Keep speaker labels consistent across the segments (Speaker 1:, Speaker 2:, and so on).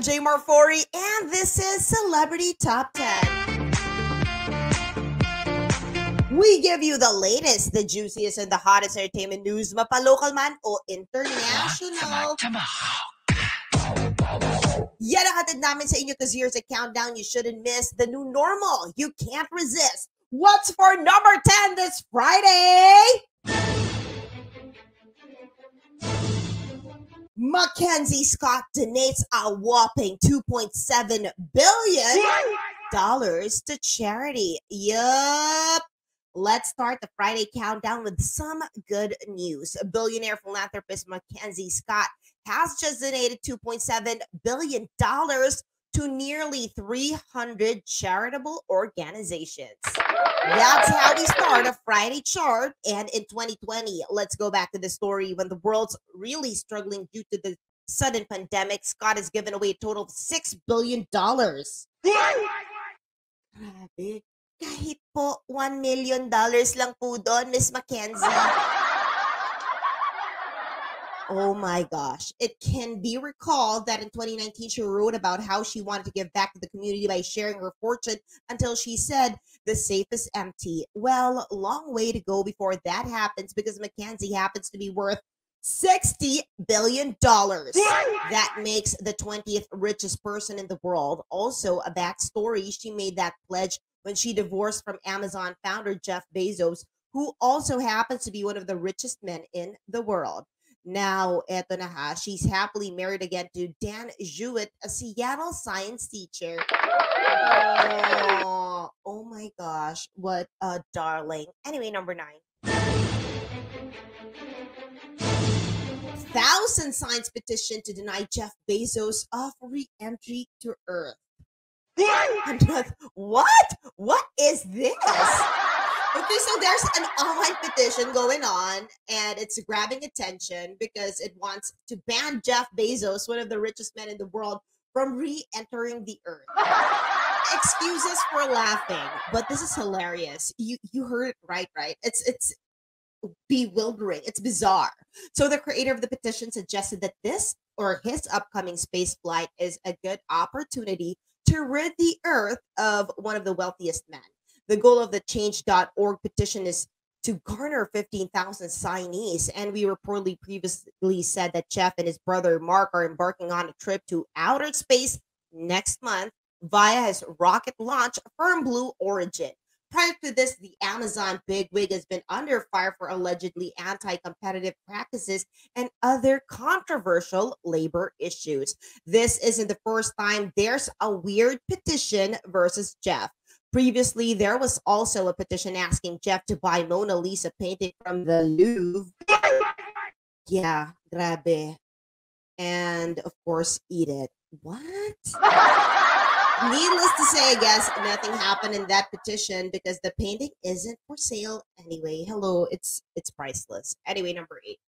Speaker 1: MJ Marfori, and this is Celebrity Top 10. We give you the latest, the juiciest, and the hottest entertainment news, mapa-local man o international. Yan ang hatid namin sa inyo because here's a countdown you shouldn't miss. The new normal, you can't resist. What's for number 10 this Friday? Mackenzie Scott donates a whopping $2.7 billion to charity. Yup. Let's start the Friday countdown with some good news. Billionaire philanthropist Mackenzie Scott has just donated $2.7 billion to nearly 300 charitable organizations. That's how we start a Friday chart. And in 2020, let's go back to the story when the world's really struggling due to the sudden pandemic. Scott has given away a total of $6 billion. Grabe. Kahit po $1 million lang po doon, Miss Mackenzie. Oh my gosh. It can be recalled that in 2019, she wrote about how she wanted to give back to the community by sharing her fortune until she said, the safe is empty. Well, long way to go before that happens because Mackenzie happens to be worth $60 billion. That makes the 20th richest person in the world. Also, a backstory, she made that pledge when she divorced from Amazon founder Jeff Bezos, who also happens to be one of the richest men in the world. Now, eto na ha, she's happily married again to Dan Jewett, a Seattle science teacher. Oh my gosh, what a darling. Anyway, number 9. 1,000 signs petition to deny Jeff Bezos of re-entry to Earth. What? What is this? Okay, so there's an online petition going on, and it's grabbing attention because it wants to ban Jeff Bezos, one of the richest men in the world, from re-entering the Earth. Excuses for laughing, but this is hilarious. You heard it right? It's bewildering. It's bizarre. So the creator of the petition suggested that this or his upcoming space flight is a good opportunity to rid the Earth of one of the wealthiest men. The goal of the change.org petition is to garner 15,000 signees, and we reportedly previously said that Jeff and his brother Mark are embarking on a trip to outer space next month via his rocket launch from Blue Origin. Prior to this, the Amazon bigwig has been under fire for allegedly anti-competitive practices and other controversial labor issues. This isn't the first time there's a weird petition versus Jeff. Previously, there was also a petition asking Jeff to buy Mona Lisa painting from the Louvre. Yeah, grabe. And of course, eat it. What? Needless to say, I guess nothing happened in that petition because the painting isn't for sale anyway. Hello, it's priceless. Anyway, number 8.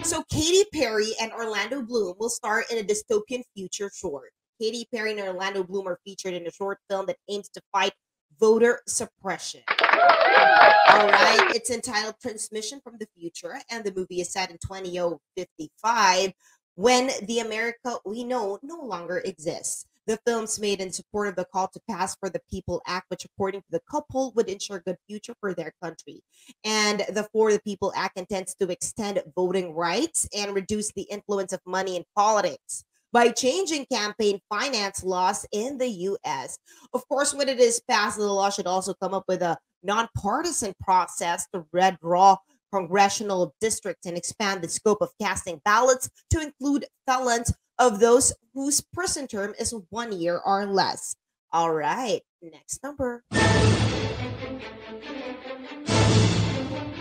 Speaker 1: So Katy Perry and Orlando Bloom will star in a dystopian future short. Katy Perry and Orlando Bloom are featured in a short film that aims to fight voter suppression. All right, it's entitled Transmission from the Future, and the movie is set in 2055 when the America we know no longer exists. The film's made in support of the Call to Pass for the People Act, which according to the couple would ensure a good future for their country. And the For the People Act intends to extend voting rights and reduce the influence of money in politics by changing campaign finance laws in the U.S. Of course, when it is passed, the law should also come up with a nonpartisan process to redraw congressional districts and expand the scope of casting ballots to include felons of those whose prison term is 1 year or less. All right, next number.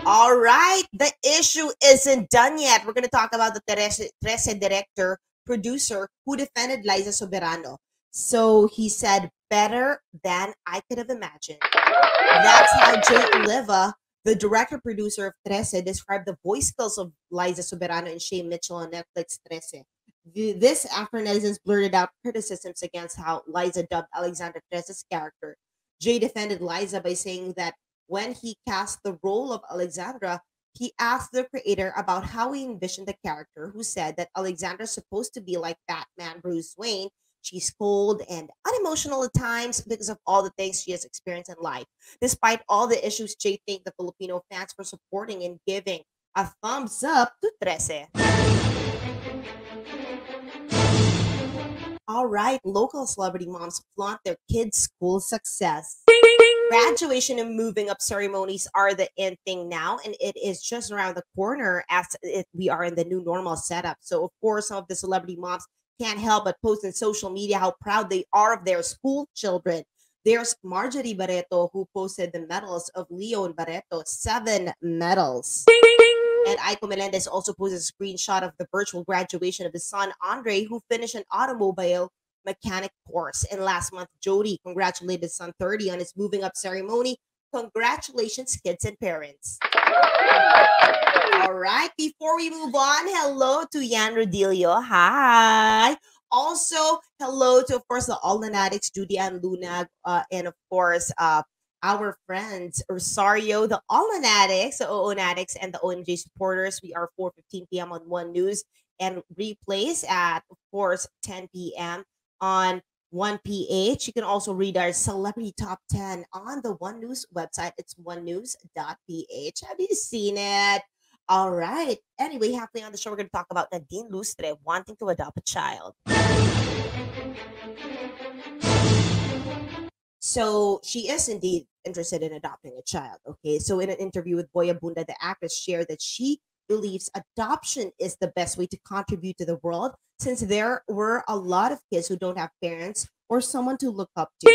Speaker 1: All right, the issue isn't done yet. We're going to talk about the Trece director, producer who defended Liza Soberano. So he said, better than I could have imagined. That's how Jay Oliva, the director-producer of Trece, described the voice skills of Liza Soberano and Shay Mitchell on Netflix Trece. This after netizens blurted out criticisms against how Liza dubbed Alexandra Trece's character. Jay defended Liza by saying that when he cast the role of Alexandra, He asked the creator about how he envisioned the character, who said that Alexandra's supposed to be like Batman Bruce Wayne. She's cold and unemotional at times because of all the things she has experienced in life. Despite all the issues, Jay thanked the Filipino fans for supporting and giving a thumbs up to 13. All right, local celebrity moms flaunt their kids' school success. Graduation and moving up ceremonies are the in thing now, and it is just around the corner as we are in the new normal setup. So, of course, some of the celebrity moms can't help but post on social media how proud they are of their school children. There's Marjorie Barreto, who posted the medals of Leon Barreto, 7 medals. And Aiko Melendez also posted a screenshot of the virtual graduation of his son, Andre, who finished an automobile mechanic course. And last month, Jody congratulated his son 30 on his moving up ceremony. Congratulations, kids and parents. All right, before we move on, hello to Yan Rodilio. Hi. Also, hello to, of course, the All Nanatics, Judy and Luna, and of course, our friends Rosario, the All Nanatics, the OO Nanatics, and the OMG supporters. We are 4:15 p.m. on One News and replays at, of course, 10 p.m. on 1PH. You can also read our celebrity top 10 on the One News website. It's onenews.ph. Have you seen it? All right. Anyway, halfway on the show, we're going to talk about Nadine Lustre wanting to adopt a child. So she is indeed interested in adopting a child. Okay. So in an interview with Boya Bunda, the actress shared that she believes adoption is the best way to contribute to the world, since there were a lot of kids who don't have parents or someone to look up to.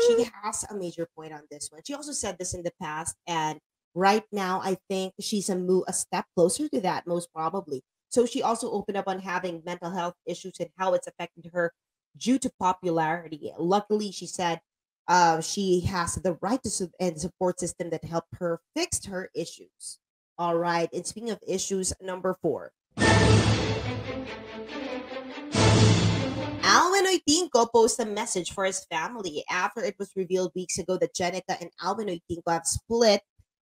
Speaker 1: She has a major point on this one. She also said this in the past, and right now I think she's a step closer to that, most probably. So she also opened up on having mental health issues and how it's affected her due to popularity. Luckily, she said she has the right to and support system that helped her fix her issues. All right. And speaking of issues, number 4. Alvin Oitinco posted a message for his family after it was revealed weeks ago that Jenica and Alvin Oitinco have split.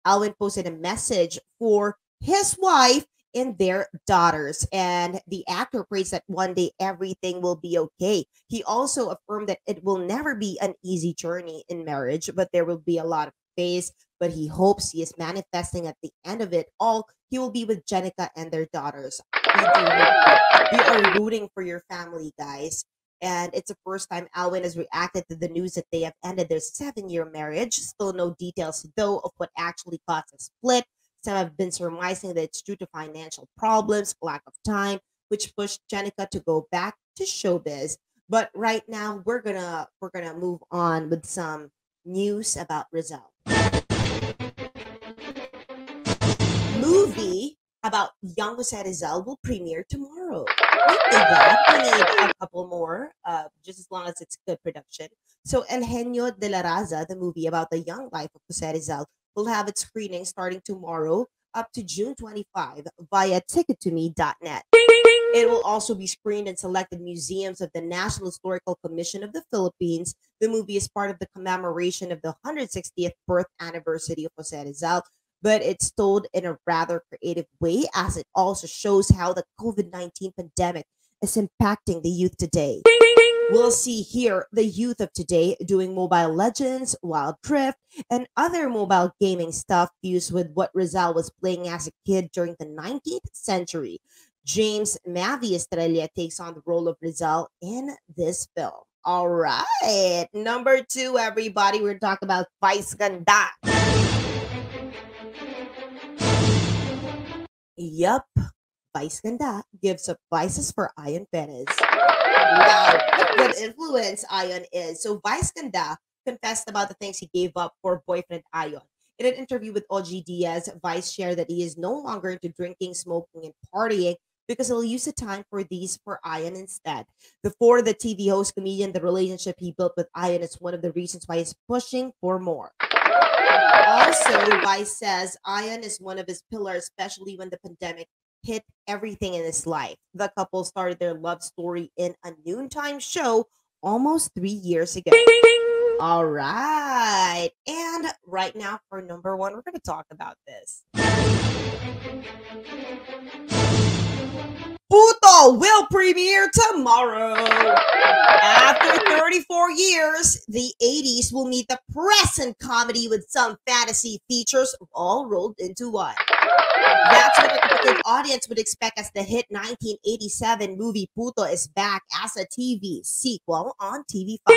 Speaker 1: Alvin posted a message for his wife and their daughters, and the actor prays that one day everything will be okay. He also affirmed that it will never be an easy journey in marriage, but there will be a lot of phase, but he hopes he is manifesting at the end of it all. He will be with Jenica and their daughters. We are rooting for your family, guys. And it's the first time Alwyn has reacted to the news that they have ended their 7-year marriage. Still no details, though, of what actually caused the split. Some have been surmising that it's due to financial problems, lack of time, which pushed Jenica to go back to showbiz. But right now, we're gonna move on with some news about Rizal. Movie about young Jose Rizal will premiere tomorrow. We need a couple more, just as long as it's good production. So, El Genio de la Raza, the movie about the young life of Jose Rizal, will have its screening starting tomorrow up to June 25 via tickettome.net. It will also be screened in selected museums of the National Historical Commission of the Philippines. The movie is part of the commemoration of the 160th birth anniversary of Jose Rizal, but it's told in a rather creative way, as it also shows how the COVID-19 pandemic is impacting the youth today. We'll see here the youth of today doing Mobile Legends, Wild Drift, and other mobile gaming stuff fused with what Rizal was playing as a kid during the 19th century. James Mavi Estrella takes on the role of Rizal in this film. All right. Number 2, everybody, we're talking about Vice Ganda. Yup. Vice Ganda gives up vices for Ion Perez. Wow, what good influence Ion is. So Vice Ganda confessed about the things he gave up for boyfriend Ion. In an interview with Ogie Diaz, Vice shared that he is no longer into drinking, smoking, and partying because he'll use the time for these for Ion instead. Before the TV host comedian, the relationship he built with Ion is one of the reasons why he's pushing for more. Also, Vice says Ion is one of his pillars, especially when the pandemic hit everything in his life. The couple started their love story in a noontime show almost 3 years ago. All right. And right now for number 1, we're going to talk about this. PUTO will premiere tomorrow. After 34 years, the 80s will meet the present comedy with some fantasy features all rolled into one. That's what a typical audience would expect, as the hit 1987 movie PUTO is back as a TV sequel on TV5.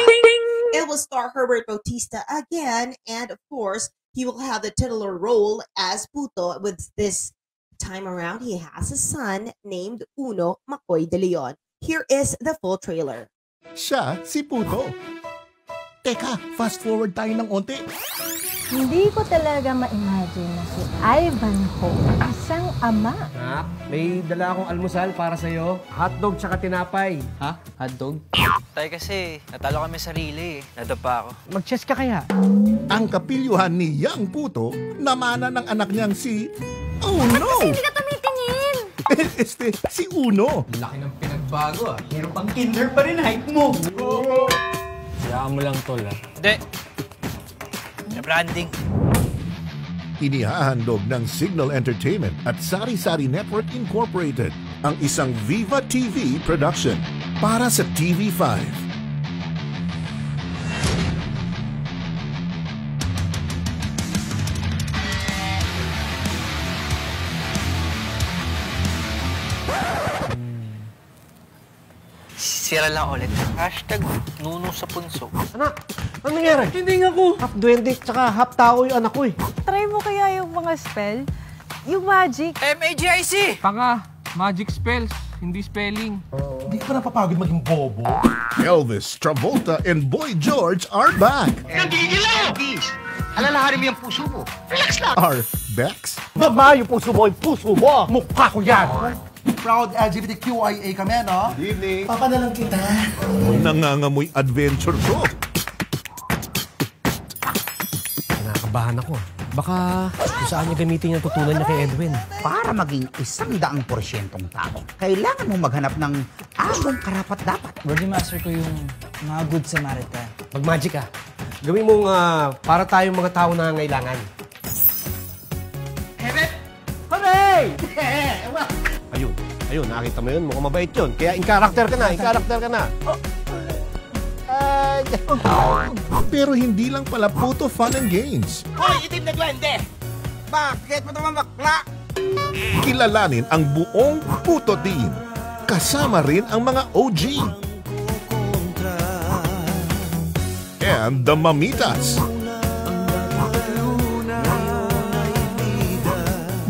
Speaker 1: It will star Herbert Bautista again, and of course, he will have the titular role as PUTO. With this time around, he has a son named Uno Makoy de Leon. Here is the full trailer.
Speaker 2: Siya si PUTO. Teka, fast forward tayo ng onti.
Speaker 3: Hindi ko talaga ma-imagine na si Ivanhoe isang ama.
Speaker 4: Ha? May dala akong almusal para sa'yo. Hotdog tsaka tinapay.
Speaker 5: Ha? Hotdog? Tay kasi, natalo kami sa relay eh. Nadapa ako.
Speaker 4: Mag-chess ka kaya?
Speaker 2: Ang kapilyuhan ni Yang PUTO, namana ng anak niyang si... Oh no!
Speaker 3: Kasi hindi ka tumitingin!
Speaker 2: Si Uno.
Speaker 5: Laki ng pinagbago ah. Pero pang kinder pa rin height mo.
Speaker 4: Hayaan mo lang, tol ah.
Speaker 5: Hindi. Branding.
Speaker 2: Inihahandog ng Signal Entertainment at Sari Sari Network Incorporated ang isang Viva TV production para sa TV5.
Speaker 5: Sira lang ulit. Hashtag nuno sa punso.
Speaker 4: Anak, ano nangyari? Hindi nga ko. Half duwende, tsaka half tao yung anak ko eh.
Speaker 3: Try mo kaya yung mga spell? Yung magic?
Speaker 5: MAGIC!
Speaker 6: Tanga, magic spells, hindi spelling.
Speaker 7: Hindi ka pa napapagod maging bobo?
Speaker 2: Elvis, Travolta, and Boy George are back.
Speaker 8: Nagigilaw! Please, alalahanin mo yung puso mo. Relax lang.
Speaker 2: Are Bex,
Speaker 4: Baba yung puso mo, Mukha ko yan.
Speaker 7: Proud LGBTQIA kami, no?
Speaker 2: Good evening.
Speaker 7: Papa na lang kita.
Speaker 2: Nangangamoy adventure ko.
Speaker 4: Kinakabahan ako. Baka kung saan niya gamitin yung tutunan niya kay Edwin.
Speaker 8: Para maging 100% tao, kailangan mo maghanap ng among karapat-dapat.
Speaker 5: Brody master ko yung mga good Samaritan.
Speaker 4: Mag-magic ka. Gawin mong para tayong mga tao na ngailangan. Hooray! Ayun, nakita mo yun. Mukhang mabait yun. Kaya in-character ka na,
Speaker 2: Pero hindi lang pala PUTO fun and games.
Speaker 8: Hoy, itim na duwende! Bakit mo naman bakla?
Speaker 2: Kilalanin ang buong PUTO team. Kasama rin ang mga OG. And the Mamitas.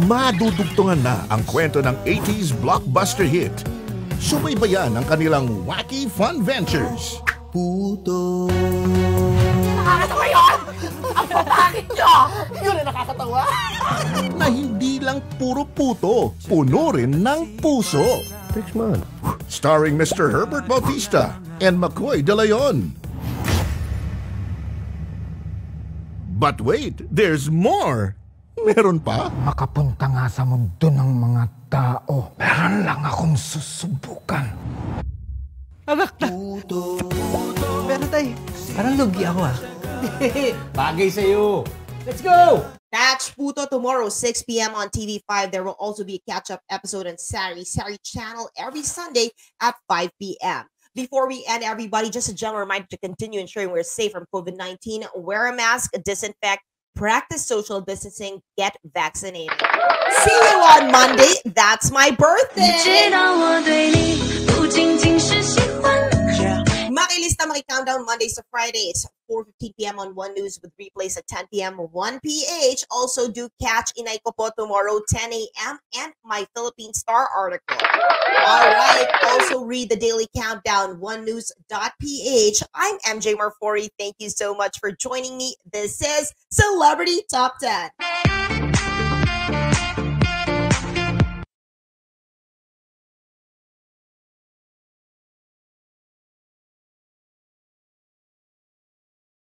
Speaker 2: Madudugtungan na ang kwento ng 80s blockbuster hit. Subaybayan ang kanilang wacky fun ventures.
Speaker 8: PUTO.
Speaker 3: Nakakatawa yun! Ang papakit nyo!
Speaker 8: Yun ang nakakatawa.
Speaker 2: Na hindi lang puro puto, puno rin ng puso.
Speaker 4: PETMON.
Speaker 2: Starring Mr. Herbert Bautista and Makoy de Leon. But wait, there's more! Meron pa?
Speaker 7: Makapunta nga sa mundo ng mga tao. Meron lang akong susubukan.
Speaker 5: Anak na! Pero tay, parang lugi ako ah.
Speaker 4: Bagay sa'yo. Let's go!
Speaker 1: Catch PUTO tomorrow, 6 p.m. on TV5. There will also be a catch-up episode on Sari channel every Sunday at 5 p.m. Before we end, everybody, just a general reminder to continue ensuring we're safe from COVID-19. Wear a mask, disinfect, practice social distancing, get vaccinated. See you on Monday. That's my birthday. Makilista, maki-countdown Mondays to Fridays, 4:15 p.m. on One News with replays at 10 p.m. 1 PH. Also do catch Inay Ko Po tomorrow, 10 a.m. and my Philippine Star article. All right. Also read the daily countdown, onenews.ph. I'm MJ Marfori. Thank you so much for joining me. This is Celebrity Top 10.